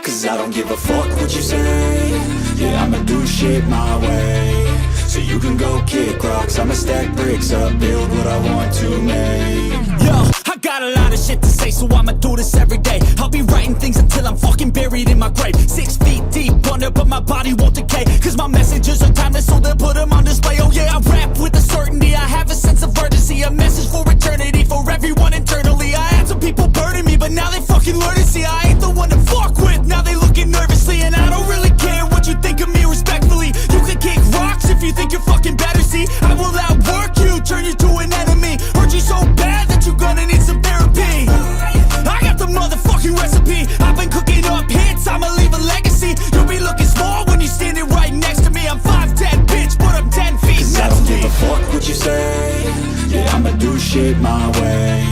'Cause I don't give a fuck what you say. Yeah, I'ma do shit my way. So you can go kick rocks, I'ma stack bricks up, build what I want to make. Yo, I got a lot of shit to say, so I'ma do this every day. I'll be writing things until I'm it, but my body won't decay. Cause my messages are timeless, so they'll put them on display. Oh yeah, I rap with a certainty, I have a sense of urgency, a message for eternity, for everyone internally. I had some people burning me, but now they fucking learn to see I ain't the one to fuck with, now they looking nervously. And I don't really care what you think of me, respectfully. You can kick rocks if you think you're fucking better, see I will outwork you, turn you to an enemy. Hurt you so bad that you're gonna need some therapy. I got the motherfucking recipe, I've been cooking up hits, I'ma leave a legacy. You'll be looking small when you're standing right next to me. I'm 5'10", bitch, but I'm 10 feet. Cause I don't give a fuck what you say. Yeah, I'ma do shit my way.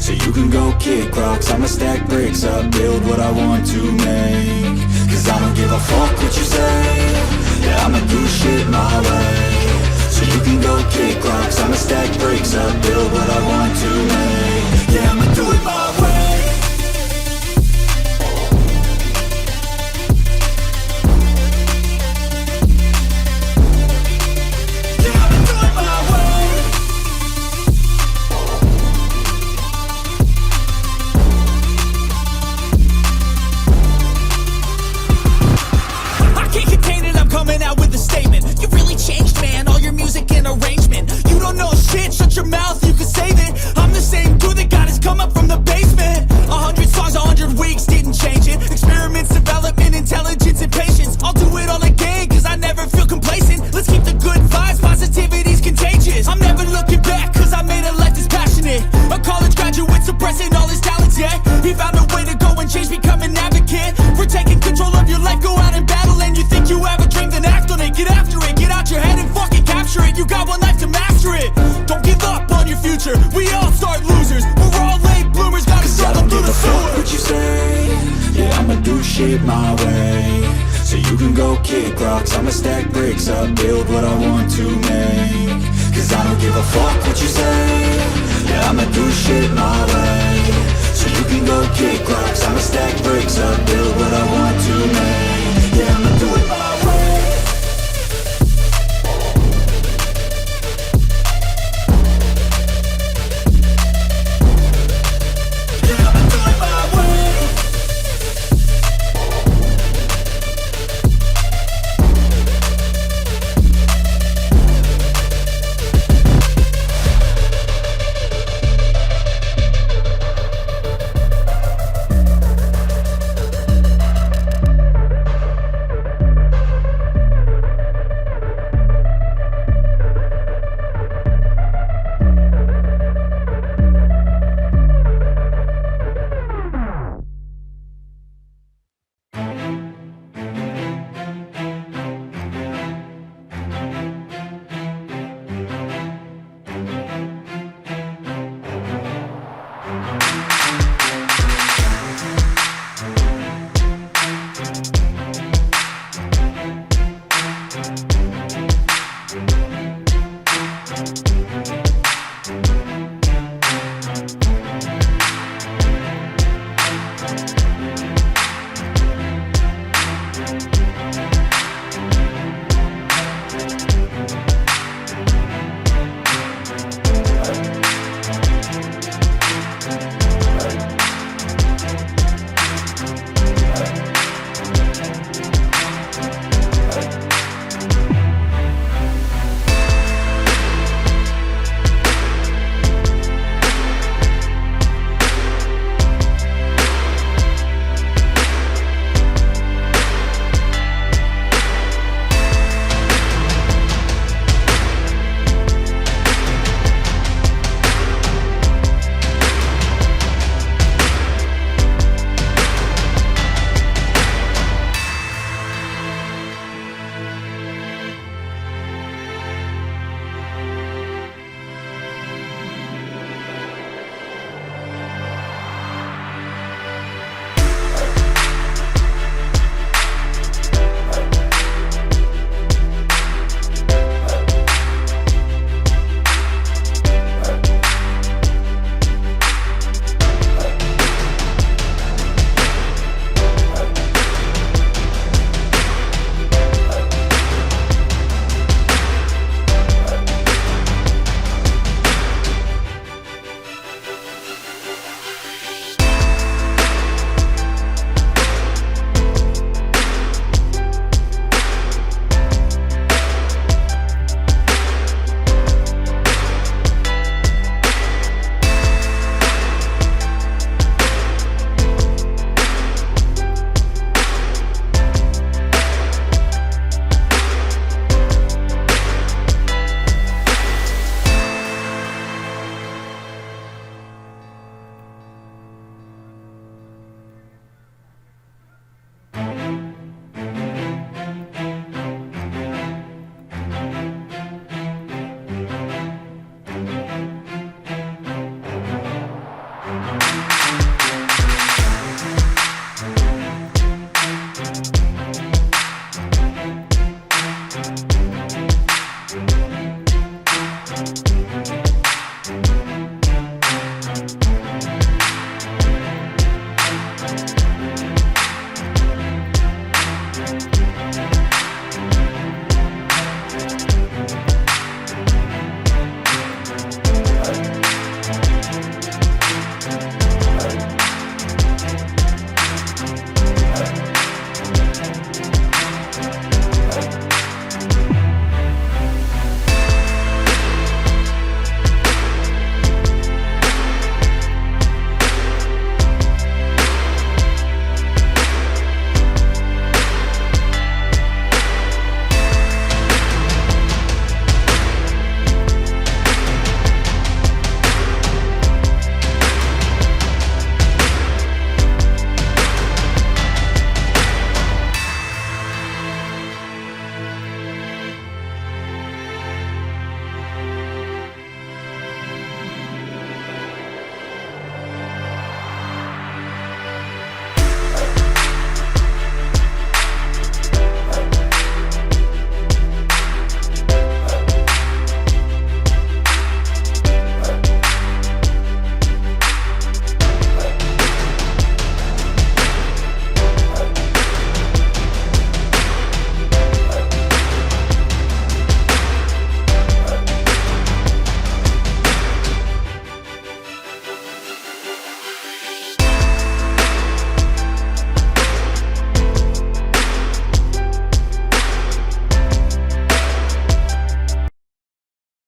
So you can go kick rocks, I'ma stack bricks up, build what I want to make. Cause I don't give a fuck what you say. Yeah, I'ma do shit my way. So you can go kick rocks, I'ma stack bricks up, build what I want to make. Yeah, I'ma do it my way. Shut your mouth, you can save it. I'm the same dude that got his come up from the basement. 100 songs, 100 weeks, didn't change it. Experiments, development, intelligence, and patience. I'll do it all again, cause I never feel complacent. Let's keep the good vibes, positivity's contagious. I'm never looking back, cause I made a life that's passionate. A college graduate suppressing all his talents, yeah. He found a way to go and change, become an advocate. For taking control of your life, go out and battle. And you think you have a dream, then act on it. Get after it, get out your head and fucking capture it. You got one life to master it. Don't give up on your future, we all start losers. We're all late bloomers, gotta struggle through the sewer. What you say? Yeah, I'ma do shit my way. So you can go kick rocks, I'ma stack bricks up, build what I want to make. Cause I don't give a fuck what you say. Yeah, I'ma do shit my way. So you can go kick rocks, I'ma stack bricks up, build